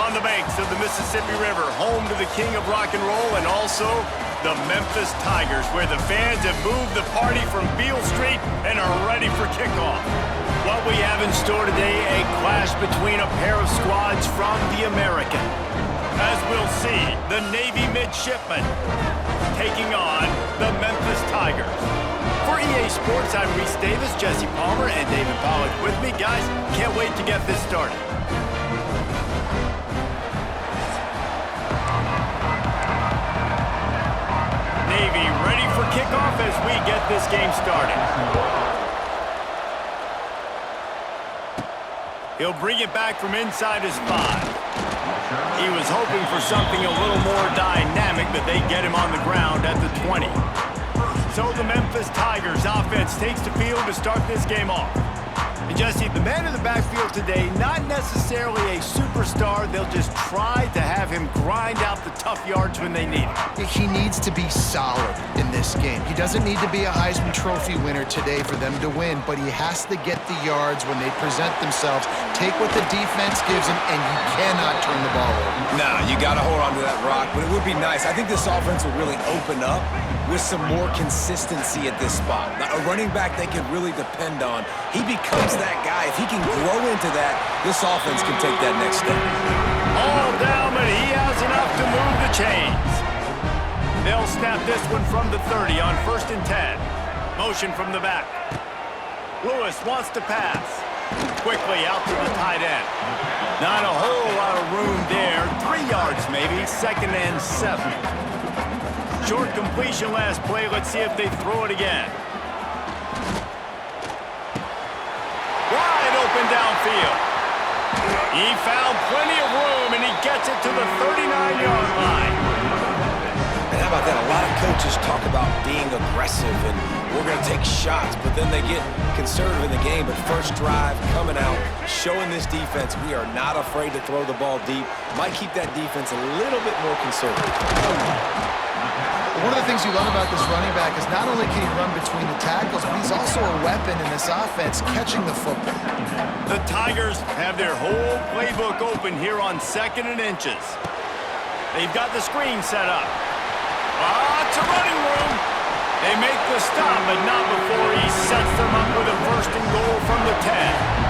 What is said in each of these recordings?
on the banks of the Mississippi River, home to the king of rock and roll and also the Memphis Tigers, where the fans have moved the party from Beale Street and are ready for kickoff. What we have in store today, a clash between a pair of squads from the American. As we'll see, the Navy midshipmen taking on the Memphis Tigers. For EA Sports, I'm Reese Davis, Jesse Palmer, and David Pollack with me. Guys, can't wait to get this started. Navy ready for kickoff as we get this game started. He'll bring it back from inside his 5. He was hoping for something a little more dynamic, but they get him on the ground at the 20. So the Memphis Tigers offense takes the field to start this game off. And Jesse, the man in the backfield today, not necessarily a superstar. They'll just try to have him grind out the tough yards when they need it. He needs to be solid in this game. He doesn't need to be a Heisman Trophy winner today for them to win, but he has to get the yards when they present themselves. Take what the defense gives him, and you cannot turn the ball over. No, you got to hold on to that rock, but it would be nice. I think this offense will really open up with some more consistency at this spot. Now, a running back they can really depend on. He becomes that guy. If he can grow into that, this offense can take that next step. All down, but he has enough to move the chains. They'll snap this one from the 30 on 1st and 10. Motion from the back. Lewis wants to pass. Quickly out to the tight end. Not a whole lot of room there. 3 yards maybe. 2nd and 7. Short completion last play. Let's see if they throw it again. Wide open downfield. He found plenty of room, and he gets it to the 39-yard line. And how about that? A lot of coaches talk about being aggressive and we're going to take shots, but then they get conservative in the game. But first drive, coming out, showing this defense we are not afraid to throw the ball deep. Might keep that defense a little bit more conservative. One of the things you love about this running back is not only can he run between the tackles, but he's also a weapon in this offense, catching the football. The Tigers have their whole playbook open here on 2nd and inches. They've got the screen set up. Lots of running room. They make the stop, but not before he sets them up with a 1st and goal from the 10.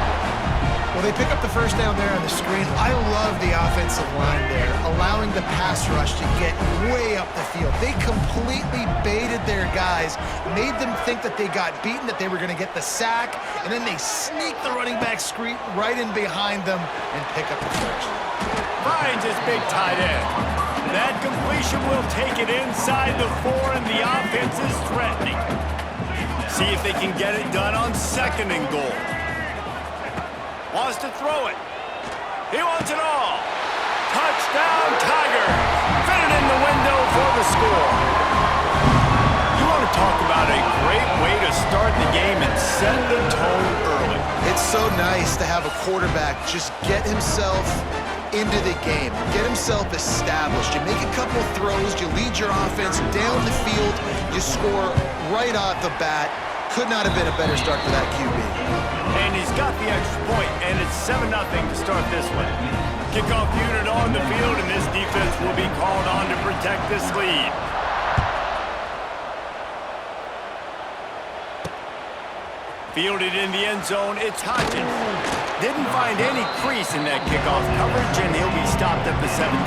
Well, they pick up the first down there on the screen. I love the offensive line there, allowing the pass rush to get way up the field. They completely baited their guys, made them think that they got beaten, that they were going to get the sack, and then they sneak the running back screen right in behind them and pick up the first. Finds his big tight end. That completion will take it inside the 4, and the offense is threatening. See if they can get it done on 2nd and goal. Wants to throw it. He wants it all. Touchdown, Tigers. Fit it in the window for the score. You want to talk about a great way to start the game and set the tone early. It's so nice to have a quarterback just get himself into the game, get himself established. You make a couple throws, you lead your offense down the field, you score right off the bat. Could not have been a better start for that QB. And he's got the extra point, and it's 7-0 to start this one. Kickoff unit on the field, and this defense will be called on to protect this lead. Fielded in the end zone, it's Hodgins. Didn't find any crease in that kickoff coverage, and he'll be stopped at the 17.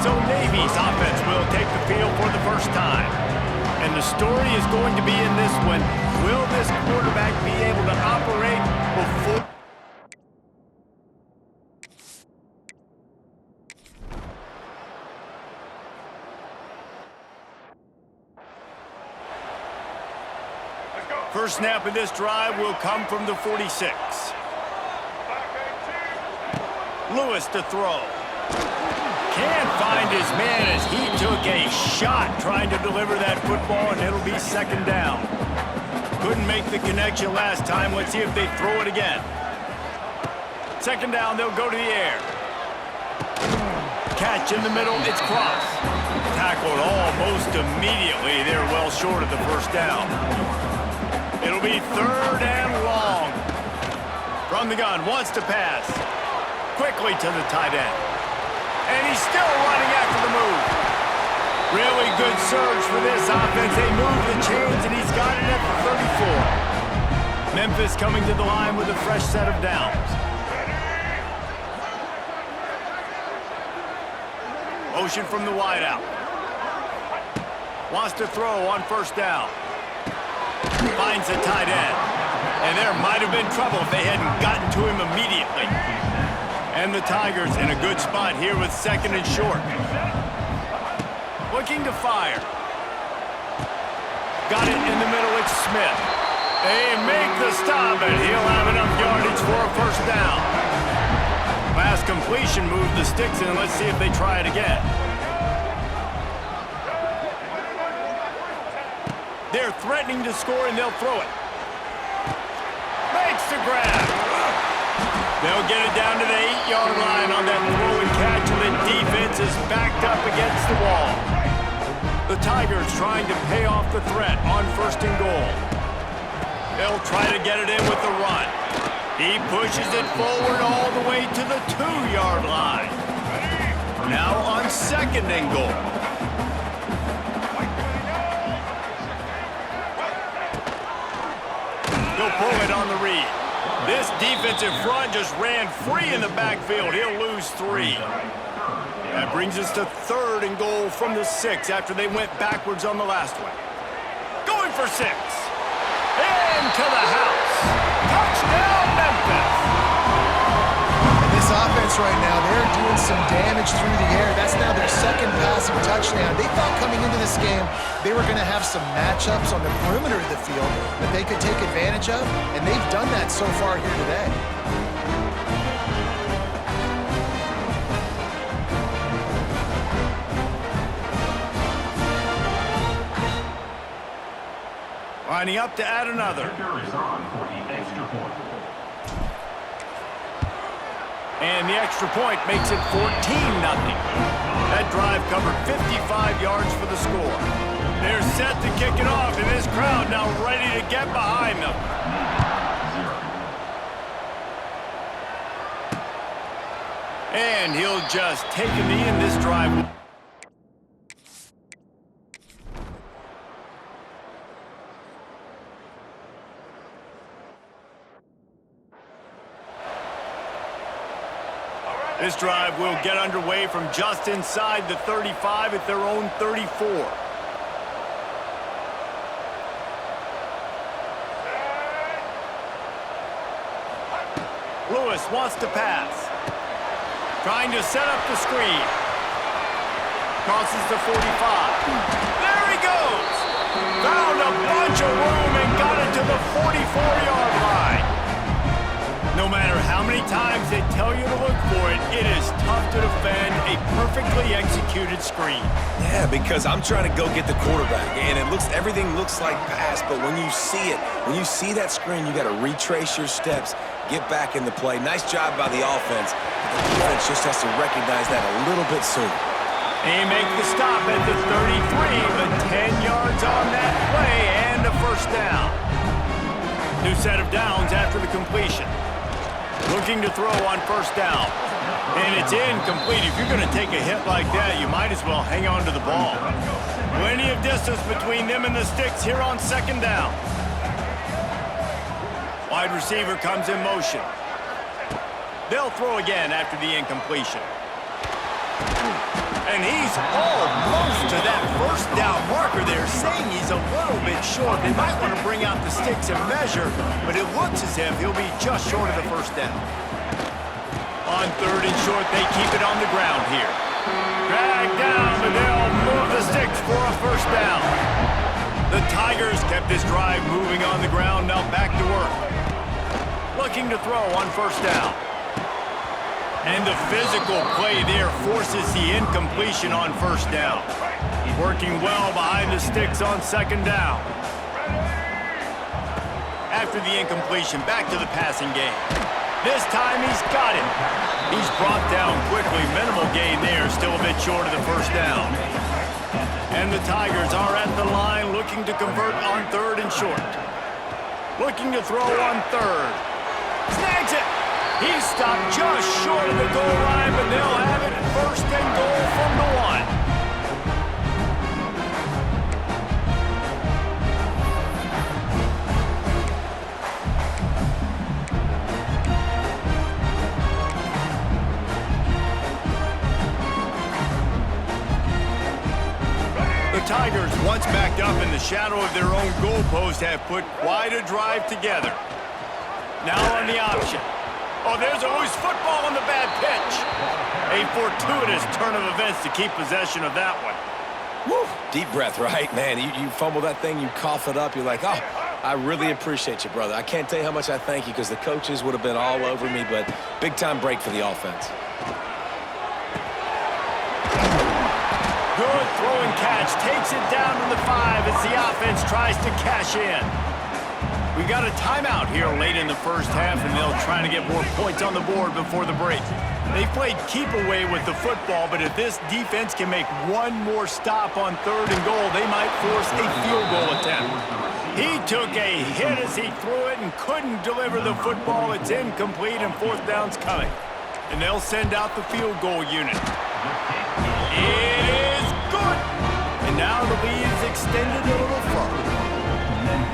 So Navy's offense will take the field for the first time. And the story is going to be in this one. Will this quarterback be able to operate before? First snap of this drive will come from the 46. Lewis to throw. Can't find his man as he took a shot trying to deliver that football, and it'll be 2nd down. Couldn't make the connection last time. Let's see if they throw it again. 2nd down, they'll go to the air. Catch in the middle, it's Cross. Tackled almost immediately. They're well short of the first down. It'll be 3rd and long. From the gun, wants to pass. Quickly to the tight end. And he's still running after the move. Really good surge for this offense. They move the chains, and he's got it at the 34. Memphis coming to the line with a fresh set of downs. Motion from the wideout. Wants to throw on first down. Finds the tight end. And there might have been trouble if they hadn't gotten to him immediately. And the Tigers in a good spot here with second and short. Looking to fire. Got it in the middle, it's Smith. They make the stop, and he'll have enough yardage for a first down. Last completion moved the sticks in. Let's see if they try it again. They're threatening to score, and they'll throw it. Makes the grab. They'll get it down to the 8-yard line on that throw and catch, and the defense is backed up against the wall. The Tigers trying to pay off the threat on first and goal. They'll try to get it in with the run. He pushes it forward all the way to the 2-yard line. Now on second and goal. He'll pull it on the read. This defensive front just ran free in the backfield. He'll lose 3. That brings us to third and goal from the 6 after they went backwards on the last one. Going for 6. Into the house. Touchdown, Memphis. And this offense right now, they're doing some damage through the air. That's now their second passing touchdown. They thought coming into this game they were going to have some matchups on the perimeter of the field that they could take advantage of, and they've done that so far here today. Lining up to add another. And the extra point makes it 14-0. That drive covered 55 yards for the score. They're set to kick it off, and this crowd now ready to get behind them. And he'll just take a knee in this drive. This drive will get underway from just inside the 35 at their own 34. Lewis wants to pass. Trying to set up the screen. Crosses the 45. There he goes! Found a bunch of room and got it to the 44-yard line. No matter how many times they tell you to look for it, it is tough to defend a perfectly executed screen. Yeah, because I'm trying to go get the quarterback, and everything looks like pass, but when you see it, when you see that screen, you got to retrace your steps, get back in the play. Nice job by the offense. The defense just has to recognize that a little bit sooner. They make the stop at the 33, but 10 yards on that play and a first down. New set of downs after the completion. Looking to throw on first down. And it's incomplete. If you're going to take a hit like that, you might as well hang on to the ball. Plenty of distance between them and the sticks here on second down. Wide receiver comes in motion. They'll throw again after the incompletion. And he's almost to that first down marker there, saying he's a little bit short. They might want to bring out the sticks and measure, but it looks as if he'll be just short of the first down. On third and short, they keep it on the ground here. Drag down, and they'll move the sticks for a first down. The Tigers kept this drive moving on the ground, now back to work. Looking to throw on first down. And the physical play there forces the incompletion on first down. Working well behind the sticks on second down. After the incompletion, back to the passing game. This time he's got it. He's brought down quickly. Minimal gain there, still a bit short of the first down. And the Tigers are at the line looking to convert on third and short. Looking to throw on third. Snags it. He's stopped Stopped just short of the goal line, but they'll have it first and goal from the 1. The Tigers, once backed up in the shadow of their own goalpost, have put quite a drive together. Now on the option. Oh, there's always football on the bad pitch. A fortuitous turn of events to keep possession of that one. Woo! Deep breath, right? Man, you fumble that thing, you cough it up, you're like, oh, I really appreciate you, brother. I can't tell you how much I thank you because the coaches would have been all over me, but big-time break for the offense. Good throwing catch, takes it down to the 5 as the offense tries to cash in. We got a timeout here late in the first half, and they'll try to get more points on the board before the break. They played keep away with the football, but if this defense can make one more stop on 3rd and goal, they might force a field goal attempt. He took a hit as he threw it and couldn't deliver the football. It's incomplete, and 4th down's coming. And they'll send out the field goal unit. It is good! And now the lead is extended a little further.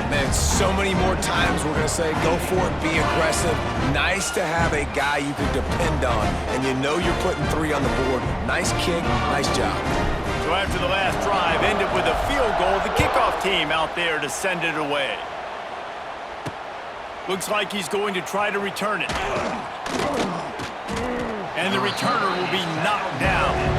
Man, so many more times we're going to say, go for it, be aggressive. Nice to have a guy you can depend on, and you know you're putting 3 on the board. Nice kick, nice job. So after the last drive ended with a field goal, the kickoff team out there to send it away. Looks like he's going to try to return it. And the returner will be knocked down.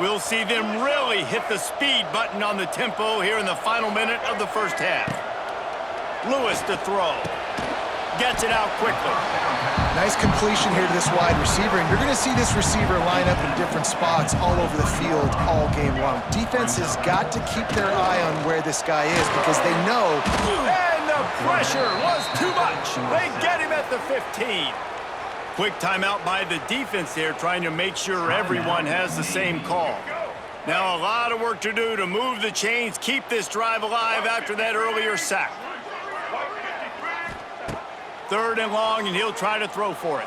We'll see them really hit the speed button on the tempo here in the final minute of the first half. Lewis to throw. Gets it out quickly. Nice completion here to this wide receiver, and you're going to see this receiver line up in different spots all over the field all game long. Defense has got to keep their eye on where this guy is because they know. And the pressure was too much. They get him at the 15. Quick timeout by the defense there, trying to make sure everyone has the same call. Now a lot of work to do to move the chains, keep this drive alive after that earlier sack. 3rd and long, and he'll try to throw for it.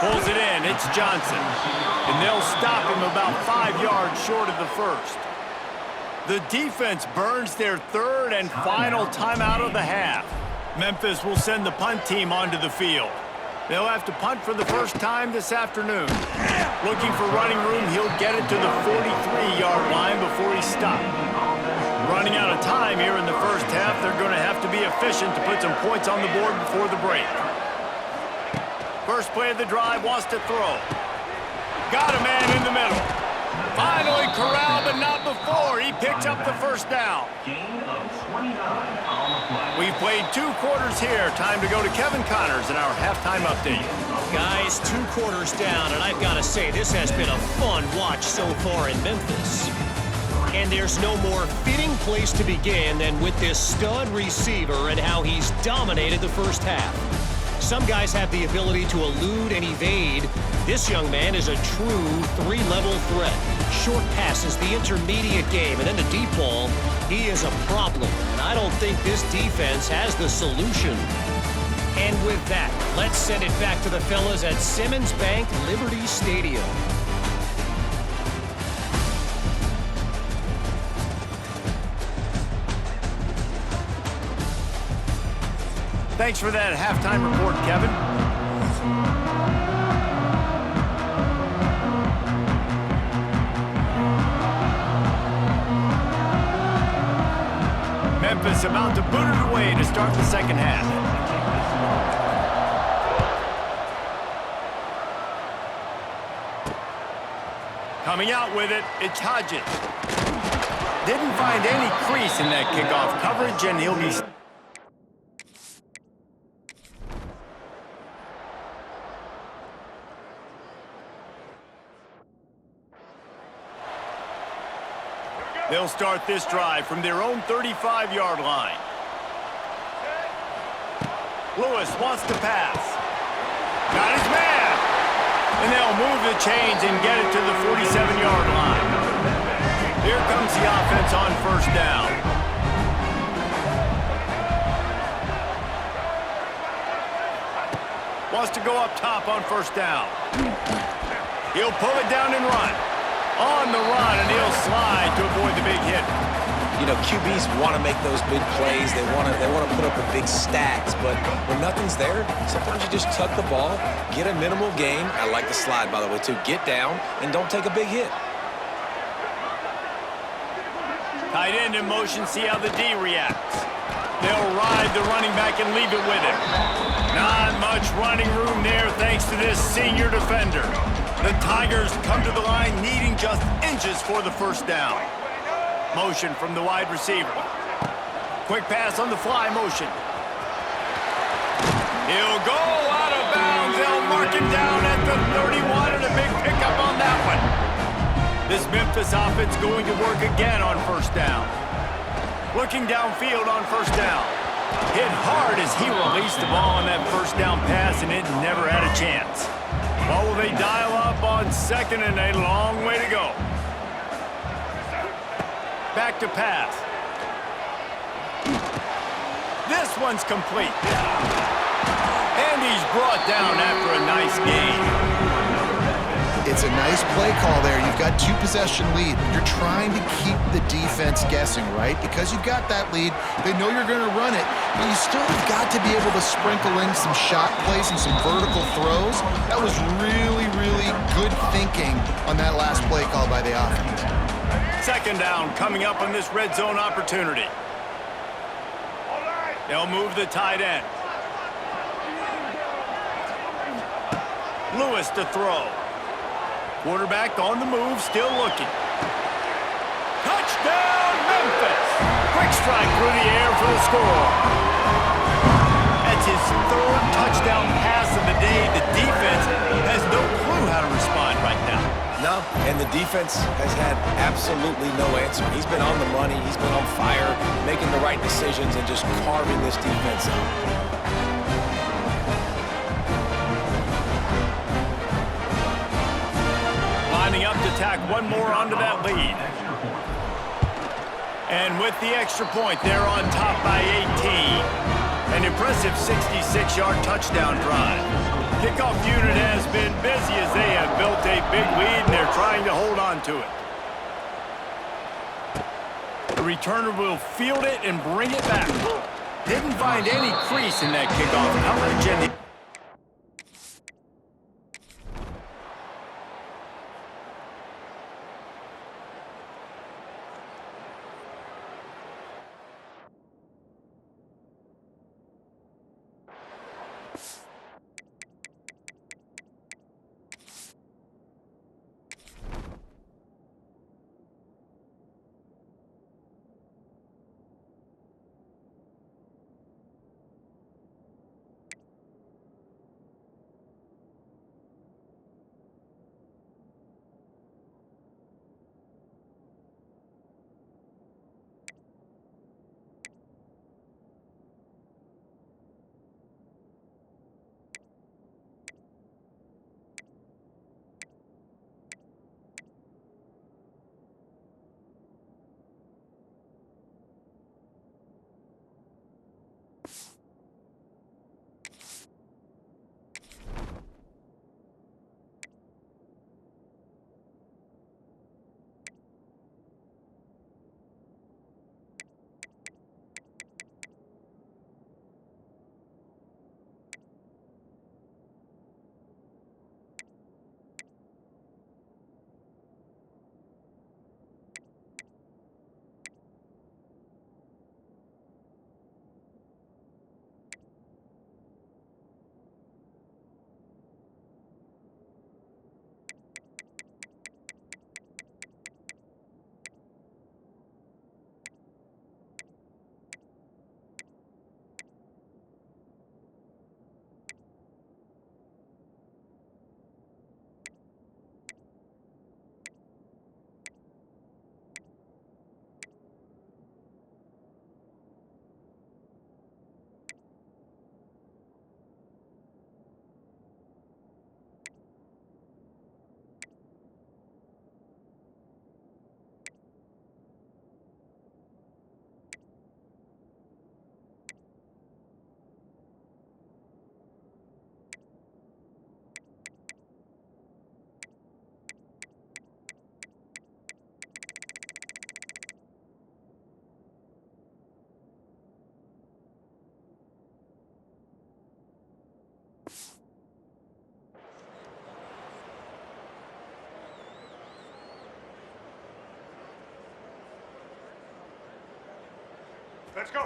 Pulls it in, it's Johnson. And they'll stop him about 5 yards short of the first. The defense burns their 3rd and final timeout of the half. Memphis will send the punt team onto the field. They'll have to punt for the first time this afternoon. Looking for running room, he'll get it to the 43-yard line before he stopped. Running out of time here in the first half, they're going to have to be efficient to put some points on the board before the break. First play of the drive, wants to throw. Got a man in the middle. Finally corralled, but not before. He picks up the first down. We've played 2 quarters here. Time to go to Kevin Connors in our halftime update. Guys, 2 quarters down, and I've got to say, this has been a fun watch so far in Memphis. And there's no more fitting place to begin than with this stud receiver and how he's dominated the first half. Some guys have the ability to elude and evade. This young man is a true 3-level threat. Short passes, the intermediate game, and then the deep ball. He is a problem, and I don't think this defense has the solution. And with that, let's send it back to the fellas at Simmons Bank Liberty Stadium. Thanks for that halftime report, Kevin. Memphis about to boot it away to start the second half. Coming out with it, it's Hodges. Didn't find any crease in that kickoff coverage, and he'll be... They'll start this drive from their own 35-yard line. Lewis wants to pass. Got his man. And they'll move the chains and get it to the 47-yard line. Here comes the offense on first down. Wants to go up top on first down. He'll pull it down and run. On the run, and he'll slide to avoid the big hit. You know, QBs want to make those big plays. They want to put up the big stats. But when nothing's there, sometimes you just tuck the ball, get a minimal gain. I like the slide, by the way, too. Get down and don't take a big hit. Tight end in motion, see how the D reacts. They'll ride the running back and leave it with him. Not much running room there thanks to this senior defender. The Tigers come to the line needing just inches for the first down. Motion from the wide receiver. Quick pass on the fly motion. He'll go out of bounds. They'll mark him down at the 31 and a big pickup on that one. This Memphis offense going to work again on first down. Looking downfield on first down. Hit hard as he released the ball on that first down pass, and it never had a chance. Well, will they dial up on second and a long way to go? Back to pass. This one's complete. And he's brought down after a nice gain. It's a nice play call there. You've got 2-possession lead. You're trying to keep the defense guessing, right? Because you've got that lead, they know you're going to run it, but you still have got to be able to sprinkle in some shot plays and some vertical throws. That was really, really good thinking on that last play call by the offense. Second down coming up on this red zone opportunity. They'll move the tight end. Lewis to throw. Quarterback on the move, still looking. Touchdown, Memphis! Quick strike through the air for the score. That's his third touchdown pass of the day. The defense has no clue how to respond right now. No, and the defense has had absolutely no answer. He's been on the money. He's been on fire, making the right decisions and just carving this defense up. Up to tack one more onto that lead. And with the extra point, they're on top by 18. An impressive 66-yard touchdown drive. Kickoff unit has been busy as they have built a big lead, and they're trying to hold on to it. The returner will field it and bring it back. Didn't find any crease in that kickoff coverage, and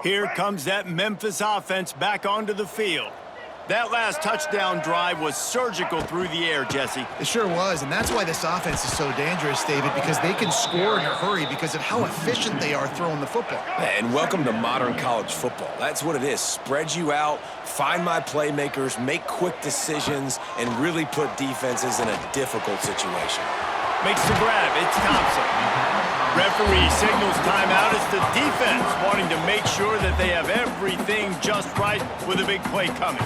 Here comes that Memphis offense back onto the field. That last touchdown drive was surgical through the air, Jesse. It sure was, and that's why this offense is so dangerous, David, because they can score in a hurry because of how efficient they are throwing the football. And welcome to modern college football. That's what it is. Spread you out, find my playmakers, make quick decisions, and really put defenses in a difficult situation. Makes the grab. It's Thompson. Referee signals timeout. It's the defense wanting to make sure that they have everything just right with a big play coming.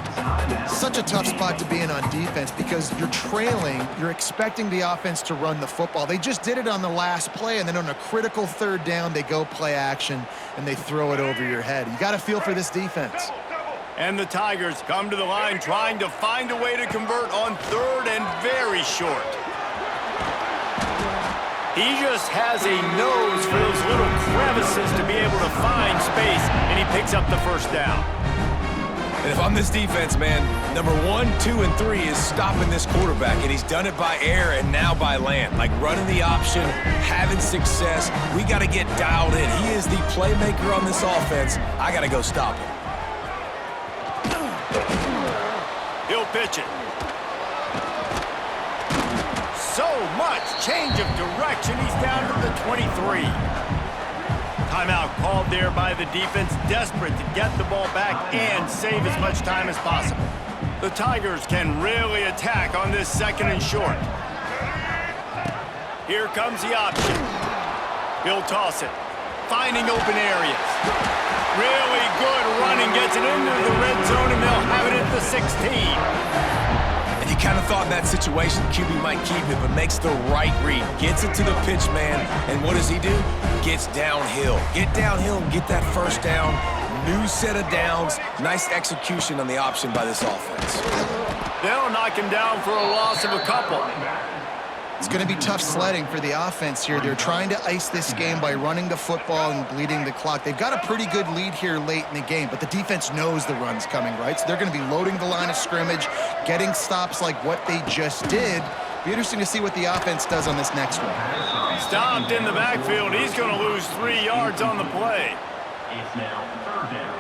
Such a tough spot to be in on defense because you're trailing, you're expecting the offense to run the football. They just did it on the last play, and then on a critical third down, they go play action, and they throw it over your head. You got to feel for this defense. And the Tigers come to the line trying to find a way to convert on third and very short. He just has a nose for those little crevices to be able to find space, and he picks up the first down. And if I'm this defense, man, number 1, 2, and 3 is stopping this quarterback, and he's done it by air and now by land. Like running the option, having success. We got to get dialed in. He is the playmaker on this offense. I got to go stop him. He'll pitch it. So much change of direction. He's down to the 23. Timeout called there by the defense, desperate to get the ball back and save as much time as possible. The Tigers can really attack on this second and short. Here comes the option. He'll toss it, finding open areas. Really good running, gets it into the red zone, and they'll have it at the 16. You kind of thought in that situation QB might keep it, but makes the right read. Gets it to the pitch man, and what does he do? Gets downhill. Get downhill and get that first down. New set of downs. Nice execution on the option by this offense. They'll knock him down for a loss of a couple. It's going to be tough sledding for the offense here. They're trying to ice this game by running the football and bleeding the clock. They've got a pretty good lead here late in the game, but the defense knows the run's coming, right? So they're going to be loading the line of scrimmage, getting stops like what they just did. Be interesting to see what the offense does on this next one. Stopped in the backfield. He's going to lose 3 yards on the play. It's now third down.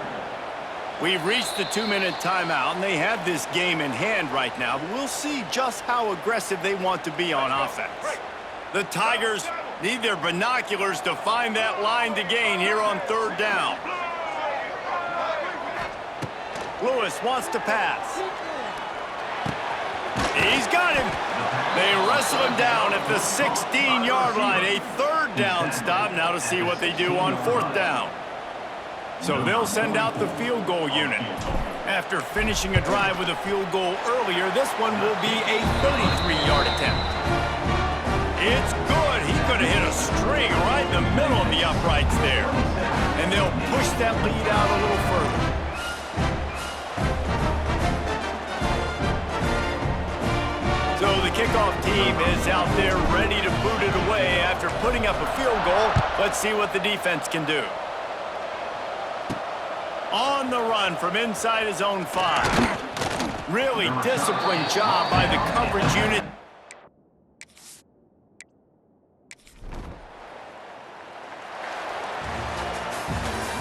We've reached the 2-minute timeout, and they have this game in hand right now, but we'll see just how aggressive they want to be on offense. The Tigers need their binoculars to find that line to gain here on third down. Lewis wants to pass. He's got him. They wrestle him down at the 16-yard line. A third down stop. Now to see what they do on fourth down. So they'll send out the field goal unit. After finishing a drive with a field goal earlier, this one will be a 33-yard attempt. It's good. He could have hit a string right in the middle of the uprights there. And they'll push that lead out a little further. So the kickoff team is out there ready to boot it away after putting up a field goal. Let's see what the defense can do. On the run from inside his own 5. Really disciplined job by the coverage unit.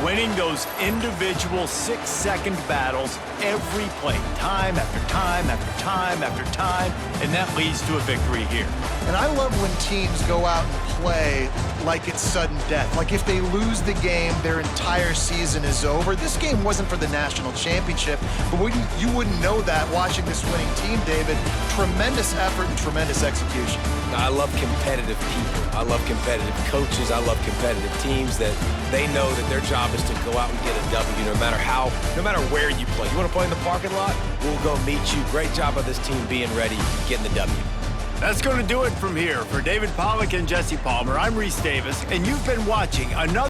Winning those individual 6-second battles every play, time after time after time after time, and that leads to a victory here. And I love when teams go out and play like it's sudden death. Like if they lose the game, their entire season is over. This game wasn't for the national championship, but you wouldn't know that watching this winning team, David. Tremendous effort and tremendous execution. I love competitive people. I love competitive coaches. I love competitive teams that they know that their job is to go out and get a W no matter where you play. You want to play in the parking lot? We'll go meet you. Great job of this team being ready, getting the W. That's going to do it from here. For David Pollack and Jesse Palmer, I'm Reese Davis, and you've been watching another